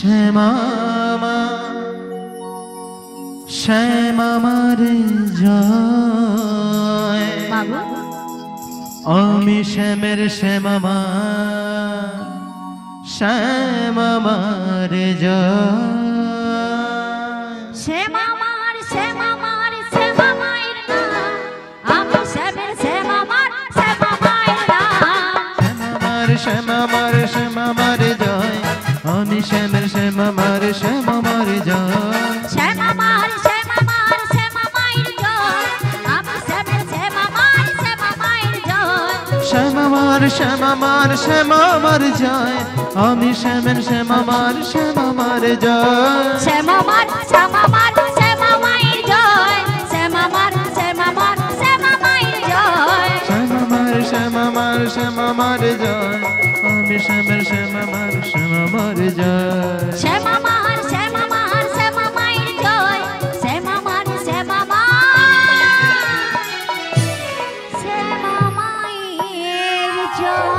শ্যামা শ্যামার জয় আমি শ্যামের শ্যামা শ্যামার জয় শ্যামার শ্যামার শ্যামার নাম আমি শ্যামের শ্যামার শ্যামার নাম শ্যামার শ্যামার জয় আমি শ্যামের শ্যামার শ্যামার জয় শ্যামার শ্যামার শ্যামার জয় আমি শ্যামের শ্যামার শ্যামার জয় শ্যামার শ্যামার জয় আমি শ্যামের শ্যামার শ্যামার জয় শ্যামার শ্যামার শ্যামার জয় শ্যামার শ্যামার শ্যামার জয় শ্যামার জয় আমি শ্যামের শ্যামার শ্যামার জয় শ্যামার শ্যামার শ্যামার জয় শ্যামার শ্যামার জয়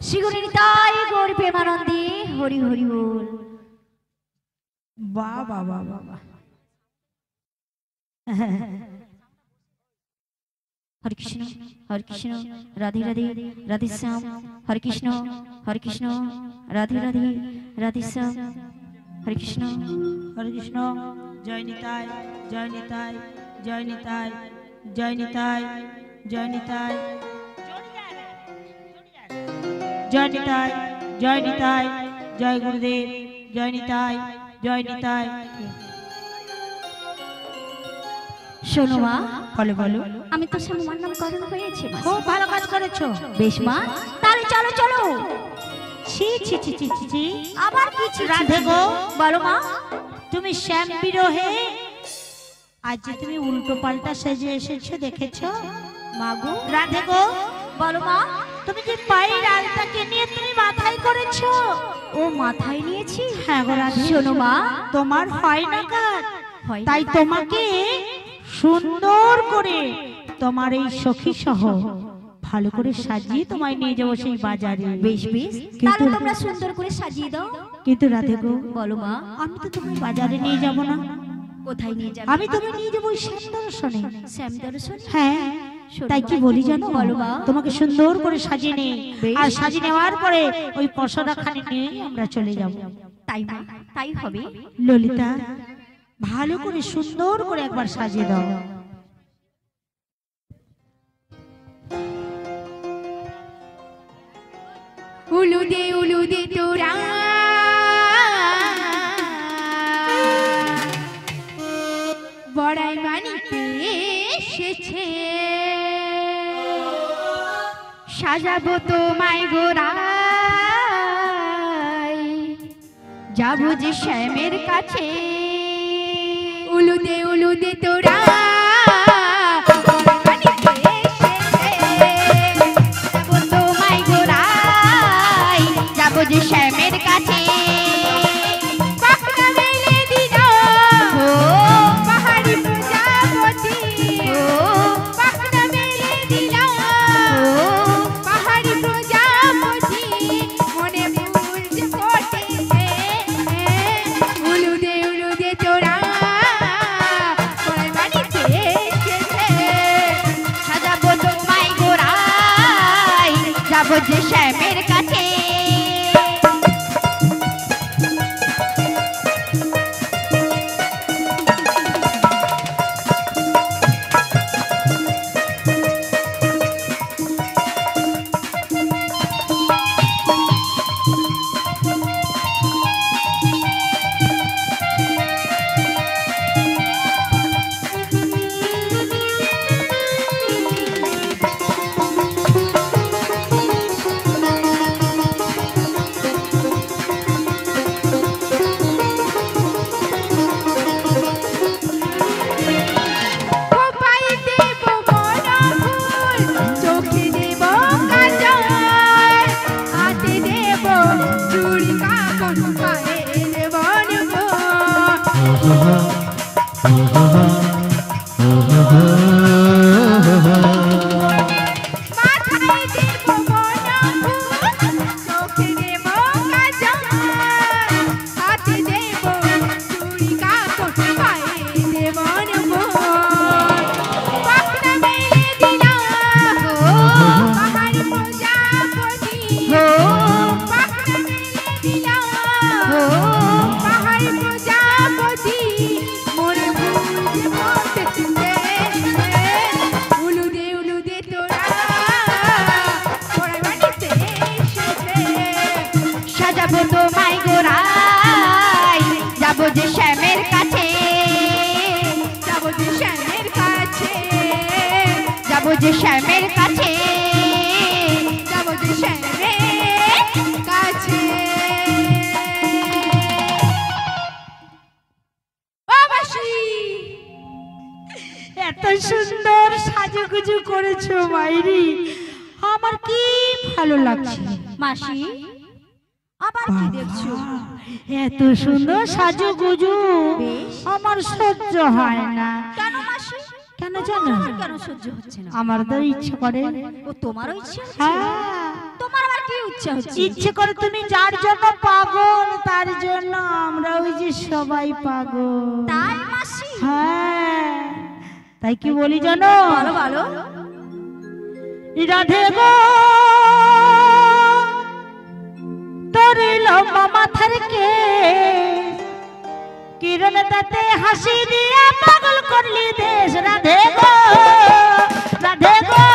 শিগুরির তাই গৌর প্রেমানন্দে হরি হরি বল। বাহ বাহ বাহ বাহ হরে কৃষ্ণ রাধে রাধে রাধে শ্যাম হরে কৃষ্ণ রাধে রাধে রাধে শ্যাম হরে কৃষ্ণ জয় নিতাই জয় নিতাই জয় নিতাই জয় নিতাই জয় নিতাই জয় নিতাই জয় নিতাই জয় গুরুদেব জয় নিতাই জয় নিতাই। শোনো মা, বলো বলো। আমি তো শ্যামার নাম করণ হয়েছে মা। খুব ভালো কাজ করেছো। বেশ মা, তাহলে চলো চলো। ছি ছি ছি ছি ছি ছি। আবার কি ছি? রাধে গো, বলো মা। তুমি শ্যাম বিরহে আজ যে তুমি উল্টো পাল্টা সেজে এসেছো দেখেছো? মাগো রাধে গো, বলো মা। তুমি যে পায়ের আলতাকে নিয়ে তুমি মাথায় করেছো। ও মাথায় নিয়েছি? হ্যাঁ গো রাধে। শোনো মা, তোমার হয় না কাজ, হয় তাই তোমাকে সুন্দর করে তোমার এই সখী সহ ভালো করে সাজিয়ে তোমায় নিয়ে যাবো সেই বাজারে। বেশ বেশ, তাহলে তোমরা সুন্দর করে সাজিয়ে দাও। কিন্তু রাধে গো, বলো মা। আমি তো তোমায় বাজারে নিয়ে যাব না। কোথায় নিয়ে যাবে? আমি তোমায় নিয়ে যাবো শ্যাম দর্শনে। শ্যাম দর্শন? হ্যাঁ, তাই কি বলি জানো? বলো মা। তোমাকে সুন্দর করে সাজিয়ে নে, আর সাজিয়ে নেওয়ার পরে ওই পশরাখানে নিয়ে আমরা চলে যাব। তাই মা, তাই হবে। ললিতা, ভালো করে সুন্দর করে একবার সাজিয়ে দাও। উলুদে তোরা বড়াই মানিতে এসেছে, সাজাবো তোমায় গোরাই, যাবো যে শ্যামের কাছে। উলুদে তোরা যে শ্যামের কাছে। পাখনা মেলে দিল পাহাড়ি প্রজাপতি, পাখনা মেলে দিল পাহাড়ি প্রজাপতি, মনে ফুল যে ফোটেছে। উলুদে তোরা বাড়িতে এসেছে, সাজাবো তোমায় গোরাই, যাবো যে শ্যামের কাছে। हो পাখনা মেলে দিলাম পাহাড় প্রজাপতি মোরে বুঝ মতে উলু দে তোরা পড়ে বাড়িতে এসেছে সাজাবো তোমায় গোড়াই যাবো যে শ্যামের কাছে যাবো যে শ্যামের কাছে যাবো যে শ্যামের কাছে যাবো যে শ্যামের কাছে ও বাসি এত সুন্দর সাজুগুজু করেছো মাইরি, আমার কি ভালো লাগছে। মাসি আবার কি দেখছো? এত সুন্দর সাজুগুজু আমার সহ্য হয় না। কেন মাসি? কেন জানো? তোমার কেন সহ্য হচ্ছে না? আমার তো ইচ্ছে করে। ও তোমারও ইচ্ছে হচ্ছে? হ্যাঁ, তোমার আবার কি ইচ্ছা হচ্ছে? ইচ্ছে করে। তুমি যার জন্য পাগল তার জন্য আমরা ওই যে সবাই পাগল। তাই মাসি? হ্যাঁ, তাই কি বলি জানো? বলো বলো। রাধে গো তোর লম্বা মাথার কেশ, কিরণ তাতে হাসি দিয়ে পাগল করলি দেশ। রাধে গো রাধে গো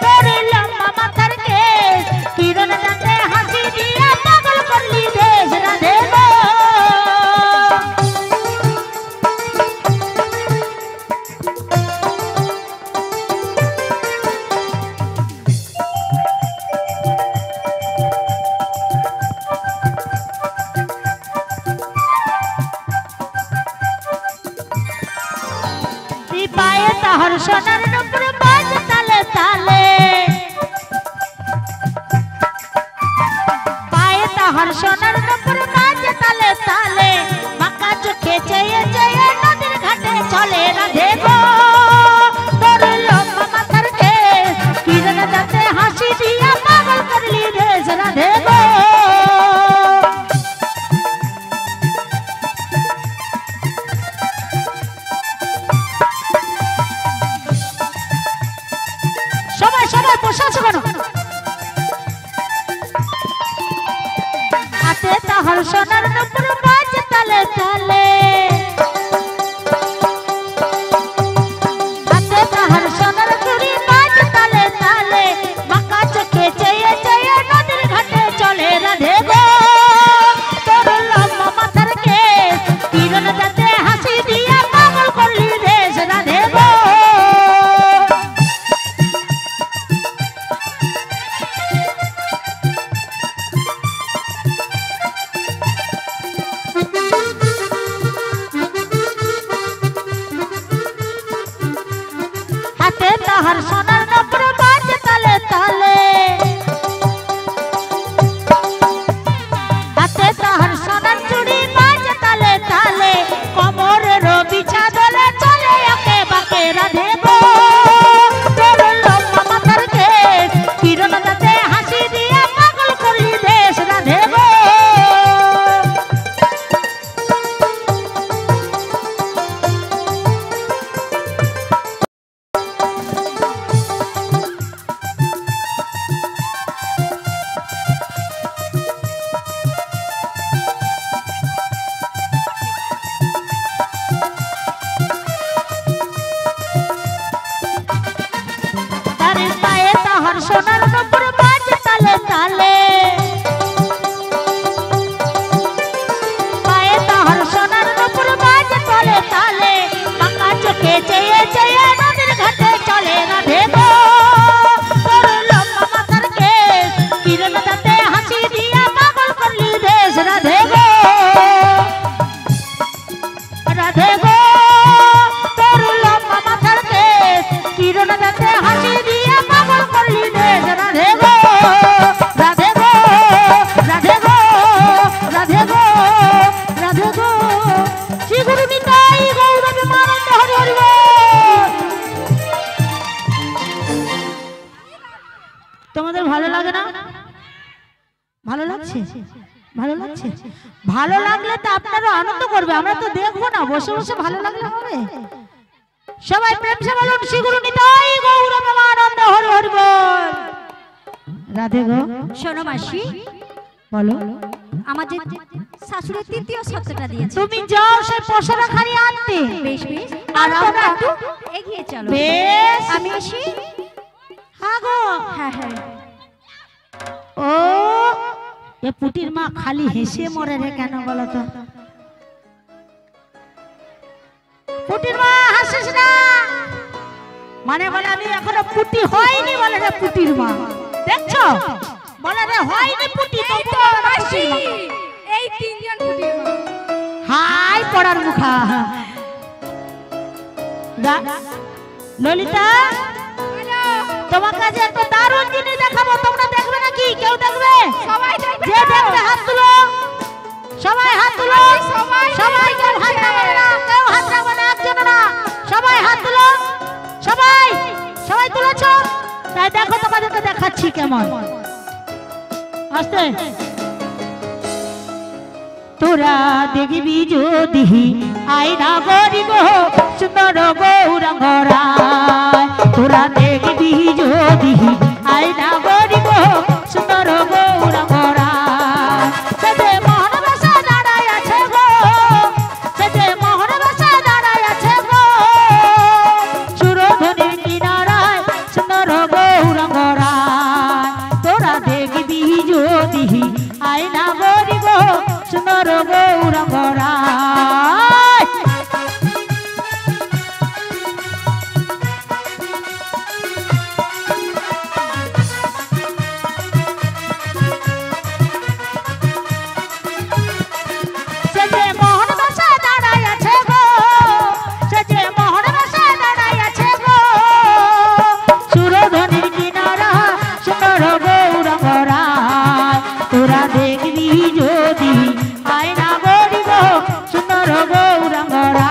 তোর লম্বা মাথার কেশ, কিরণ তাতে হাসি দিয়ে পাগল করলি দেশ। রাধে গো পায়ে তাহার সোনার নুপুর বাজ তালে তালে, পায়ে তাহার সোনার নুপুর বাজ তালে তালে, বাঁকা চোখে চেয়ে চেয়ে নদীর ঘাটে চলে। রাধে গো তোর লম্বা মাথার কেশ, কিরণ তাতে হাসি দিয়া পাগল করলি দেশ। রাধে গো সবাই সবাই বসে আছো কেন? হাতে তাহার সোনার নুপুর বাজ তালে তালে, হাতে তাহার সোনার চুড়ি বাজ তালে তালে, বাঁকা চোখে চেয়ে চেয়ে নদীর ঘাটে চলে। রাধে গো তোর লম্বা মাথার কেশ, কিরণ তাতে হাসি দিয়া পাগল করলি দেশ। রাধে গো হাতে তাহার সোনার নুপুর বাজ তালে তালে, হাতে তাহার সোনার চুড়ি বাজ তালে তালে, কোমরের বিছা দলে চলে একে বাঁকে। রাধে গো তোর লম্বা মাথার কেশ, কিরণ তাতে হাসি দিয়ে পাগল করলি দেশ। রাধে গো তার পায়ে তাহার সোনার নুপুর বাজ তালে তালে, পায়ে তাহার সোনার নুপুর বাজ তালে তালে, বাঁকা চোখে চেয়ে চেয়ে নদীর ঘাটে চলে। রাধে গো তোর লম্বা মাথার কেশ, কিরণ তাতে হাসি দিয়া পাগল করলি দেশ। রাধে গো রাধে গো তোর লম্বা মাথার কেশ, কিরণ তাতে হাসি দিয়া পাগল করলি দেশ। রাধে গো রাধে গো রাধে গো রাধে গো রাধে গো শ্রী গুরু নিতাই গৌর প্রেমানন্দ হরি হরি বল। তোমাদের ভালো লাগে না? ভালো লাগছে? ভালো লাগছে? ভালো লাগলে তো আপনারা আনন্দ করবে, আমরা তো দেখবো না, বসে বসে ভালো লাগলে হবে। সবাই প্রেম সে বলুন শ্রী গুরু নিতাই গৌর প্রেমানন্দ হরি হরি বল। রাধে গো। শোনো মাসি, বলো। আমার যে শাশুড়ির তৃতীয় সত্যটা দিয়েছে, তুমি যাও সেই পশরা খালি আনতে। বেশ বেশ, আর আর তোমরা আমরা একটু এগিয়ে চলো। বেশ। আমি আসি। হ্যাঁ গো। হ্যাঁ হ্যাঁ। ও এ পুটির মা খালি হেসে মরে রে কেন বলো তো? পুটির মা হাসিস না, মানে বলে আমি এখনো পুটি হয়নি বলে রে পুটির মা, দেখছো বলে রে হয়নি পুটি তো মাসি এই তিনজন পুটির মা। হাই পড়ার মুখা। ললিতা হ্যালো, তোমার কাছে একটা দারুণ জিনিস দেখাবো, তোমরা দেখবে নাকি? কেউ দেখবে? সবাই দেখবে যে দেখবে হাত তুলো, সবাই হাত তুলো, সবাই সবাই কেউ হাত নামাবে না, কেউ হাত নামাবে না, একজন না, সবাই হাত তুলো, সবাই সবাই তুলেছো? তাই দেখো তোমাদেরকে দেখাচ্ছি কেমন। আস্তে তোরা দেখবি যদি আয়না গরি গো সুন্দর গৌরাঙ্গরায়, তোরা দেখবি যদি আয়না গরি গো সুন্দর গৌরাঙ্গরায়, সে যে মোহন বেশে দাঁড়ায় আছে গো, সে যে মোহন বেশে দাঁড়ায় আছে গো, সুরধনির কিনারায় সুন্দর গৌরাঙ্গরায়, তোরা দেখবি যদি আয়না গরি গো সুন্দর গৌরাঙ্গরায়। সে যে মোহন বেশে দাঁড়ায় আছে গো, সে যে মোহন বেশে দাঁড়ায় আছে গো, সুরধনির কিনারা সুন্দর গৌরাঙ্গরায়, তোরা দেখবি যদি আয়না গরি গো সুন্দর গৌরাঙ্গরায়।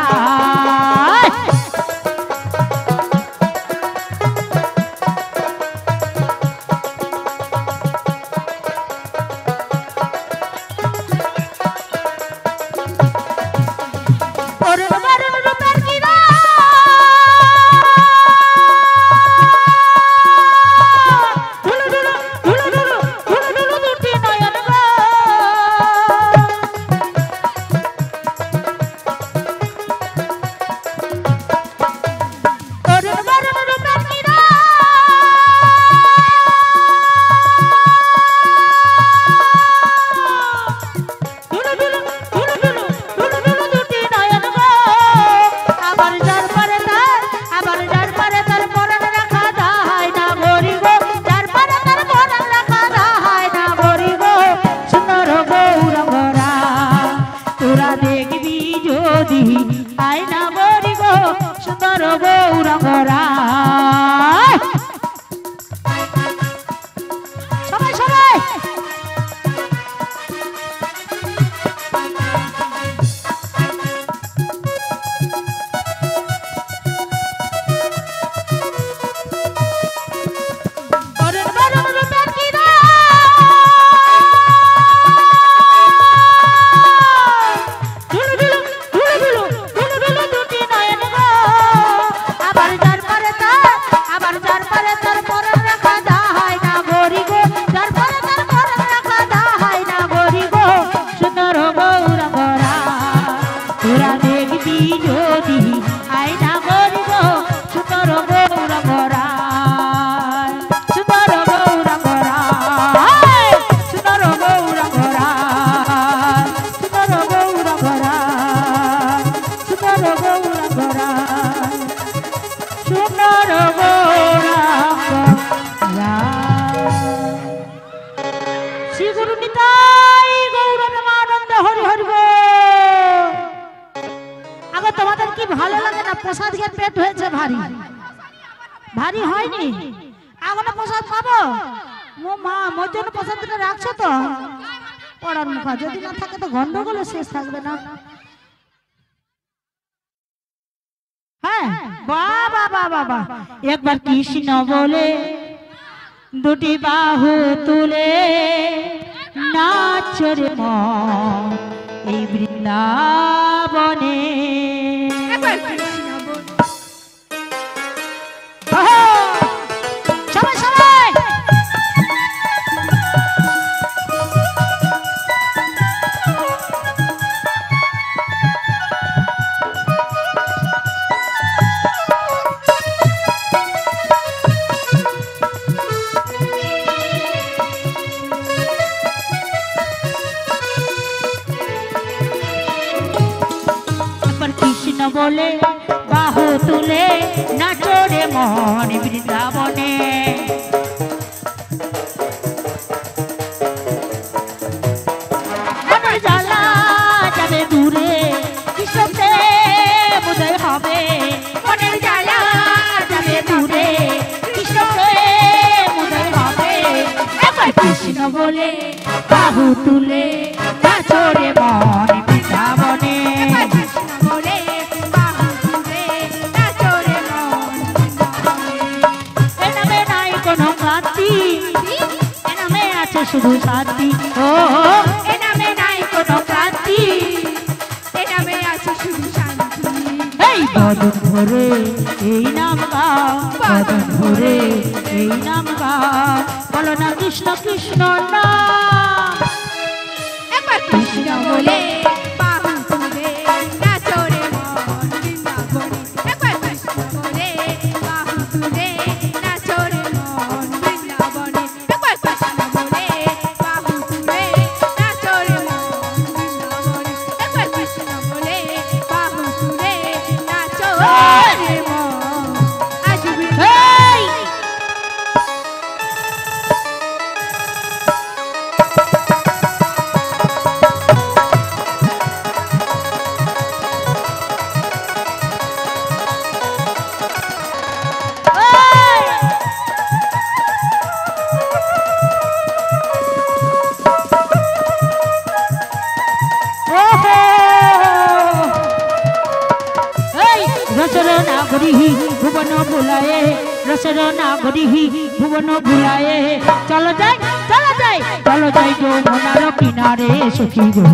অরুণ বরুণ রূপের কিরণ, ধুলু ধুলু ধুলু ধুলু ধুলু ধুলু দুটি নয়ন গো, অরুণ বরুণ রূপের কিরণ, ধুলু ধুলু ধুলু ধুলু ধুলু ধুলু দুটি নয়ন গো, আবার যার পারে তার, আবার যার পারে তার পরাণ রাখা যায় না গরি গো, যার পারে তার পরাণ রাখা যায় না গরি গো সুন্দর গৌরাঙ্গরায়, তোরা দেখবি যদি আয়না গরি গো সুন্দর গৌরাঙ্গরায়। সবাই সবাই অরুণ বরুণ রূপের কিরণ, ধুলু ধুলু ধুলু ধুলু ধুলু ধুলু দুটি নয়ন গো, আবার যার পারে তার, আবার যার পারে তার পরাণ রাখা যায় না গরি গো, যার পারে তার পরাণ রাখা যায় না গরি গো সুন্দর গৌরাঙ্গরায়, তোরা দেখবি যদি আয়না গরি গো সুন্দর গৌরাঙ্গরায়, সুন্দর গৌরাঙ্গরায়, সুন্দর গৌরাঙ্গরায়, সুন্দর গৌরাঙ্গরায়, সুন্দর গৌরাঙ্গরায়, সুন্দর গৌরাঙ্গরায়। শ্রী গুরু নিতাই গৌর প্রেমানন্দ হরি হরি বল। আগে তোমাদের কি ভালো লাগে না? প্রসাদ খেয়ে পেট হয়েছে ভারী, ভারী হয়নি? এখনো প্রসাদ পাবো? ও মা, মোর জন্য প্রসাদটা রাখছো তো? পড়ার মুখা, যদি না থাকে তো গন্ডগোল শেষ থাকবে না। হ্যাঁ, বাবা বাবা বাবা, একবার কৃষ্ণ বলে দুটি বাহু তুলে নাচ রে মন এই বৃন্দাবনে। একবার কৃষ্ণ বল। সবাই সবাই বলে বাহু তুলে নাচো রে মন বৃন্দাবনে মনের জ্বালা যাবে দূরে কৃষ্ণতে বোধহয় হবে মনের জ্বালা যাবে দূরে কৃষ্ণতে বোধহয় হবে এবার কৃষ্ণ বলে বাহু তুলে নাচো রে মন বৃন্দাবনে শুধু শান্তি ও এ নামে নাই কোনো ক্রান্তি এ নামে আছে শুধু শান্তি এই বদন ভরে এই নাম গাও বদন ভরে এই নাম গাও বলো না কৃষ্ণ কৃষ্ণ নাম একবার কৃষ্ণ বলে বাহু তুলে নাচো রে মন বৃন্দাবনে একবার কৃষ্ণ বলে বাহু তুলে নাচো রে মন বৃন্দাবনে একবার কৃষ্ণ বলে ভুবন ভুলায়ে রসের নাগরি ভুবন ভুলায়ে চলো যাই চলো যাই চলো যাই যমুনার কিনারে সখী গো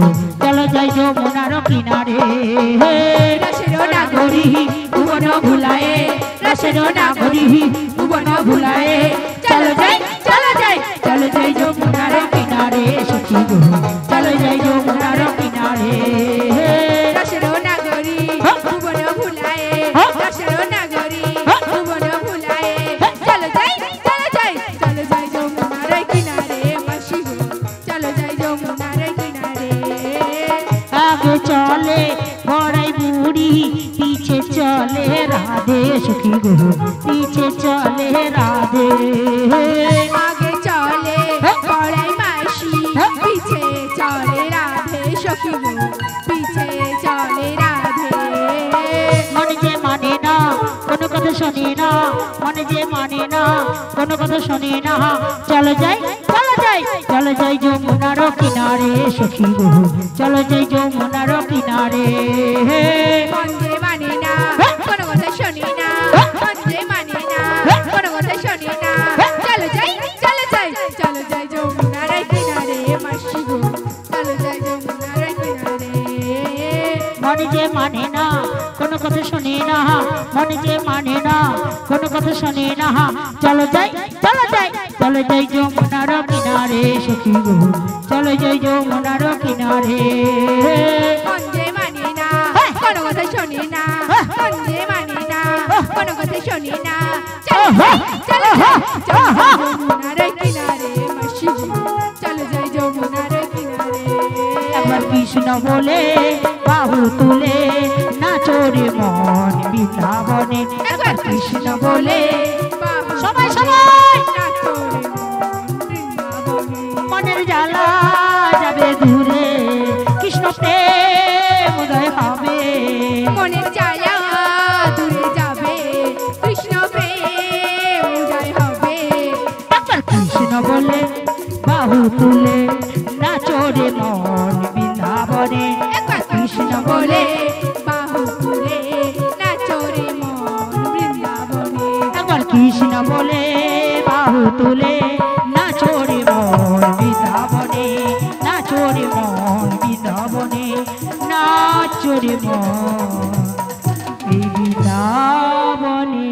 চলো যাই যমুনার কিনারে রসের নাগরি ভুবন ভুলায়ে রসের নাগরি ভুবন ভুলায়ে চলো যাই চলো যাই চলো যাই যমুনার কিনারে সখী গো চলো যাই যমুনার কিনারে রসের নাগরি ভুবন ভুলায়ে রসের নাগরি ভুবন ভুলায়ে চলো যাই চলো যাই চলো যাই যমুনার কিনারে মাসি গো চলো যাই যমুনার কিনারে আগে চলে বড়াই বুড়ি পিছে চলে রাধে সখী গো পিছে চলে রাধে আগে চলে বড়াই মাসি পিছে চলে রাধে সখী গো পিছে চলে রাধে মনে যে মানে না কোনো কথা শোনে না মনে যে মানে না কোনো কথা শোনে না চলো যাই চলো যাই চলো যাই যমুনার কিনারে সখী গো চলো যাই যমুনার কিনারে মন যে মানে না কোনো কথা শোনে না মন যে মানে না কোনো কথা শোনে না চলো যাই চলো যাই চলো যাই যমুনার কিনারে মাসি গো চলো যাই যমুনার কিনারে মনে যে মানে না কোনো কথা শোনে না মনে যে মানে না কোনো কথা শোনে না চলো যাই চলো যাই চলো যাই যমুনার কিনারে সখী গো চলো যাই যমুনার কিনারে মন যে মানে না কোনো কথা শোনে না মন যে মানে না কোনো কথা শোনে না চলো যাই চলো যাই যমুনার কিনারে মাসি চলো যাই যমুনার কিনারে একবার কৃষ্ণ বলে বাহু তুলে নাচো রে মন বৃন্দাবনে একবার কৃষ্ণ বলে সবাই সবাই নাচো রে মন বৃন্দাবনে মনের জ্বালা যাবে দূরে কৃষ্ণ প্রেম উদয় হবে মনের জ্বালা দূরে যাবে কৃষ্ণ প্রেম উদয় হবে একবার কৃষ্ণ বলে বাহু তুলে নাচো রে মন বৃন্দাবনে একবার কৃষ্ণ বলে বাহু তুলে নাচো রে মন বৃন্দাবনে একবার কৃষ্ণ বলে বাহু তুলে নাচো রে মন বৃন্দাবনে নাচো রে মন বৃন্দাবনে নাচো রে মন বৃন্দাবনে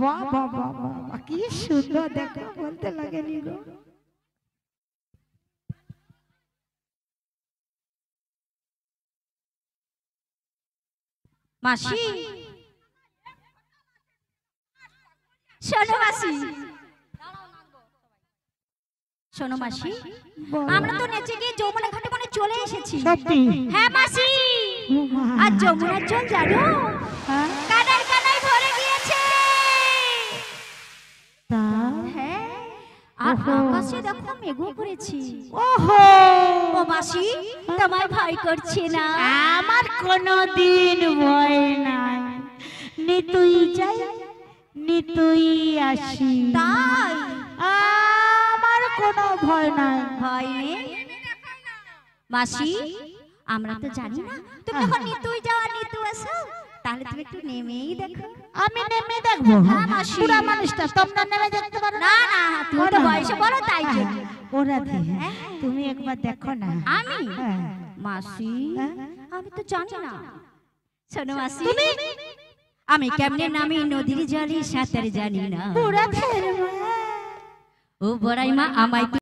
বাহ বাহ বাহ বাহ কি সুন্দর দেখা বলতে লাগেনি গো মাসি শোনো মাসি শোনো মাসি আমরা তো নেচে গিয়ে যমুনা ঘাটে মনে চলে এসেছি সত্যি হ্যাঁ মাসি আর যমুনার জল জানো হ্যাঁ? কানায় কানায় ভরে গিয়েছে। তা হ্যাঁ, আর আকাশে দেখো মেঘও করেছি। ওহো ও মাসি, তোমায় ভয় করছে না? আমার কোনদিন ভয় নাই, নিতুই যাই নিতুই আসি, তাই আমার কোনো ভয় নাই। ভয় নেই মাসি, আমরা তো জানি না তুমি যখন নিতুই যাও নিতু আসো, তাহলে তুমি একটু নেমেই দেখো। আমি নেমে দেখবো? হ্যাঁ, মাসি। পুরা মানুষটা তোমরা নেমে দেখতে পারো না না, তুমি তো বয়সে বড় তাই জন্য। ওরা তুমি একবার দেখো না। আমি হ্যাঁ। মাসি, হ্যাঁ? আমি তো জানি না। শোনো মাসি, আমি কেমনে নামি নদীর জলে সাঁতার জানি না। পুরা ও বড়াই মা আমায়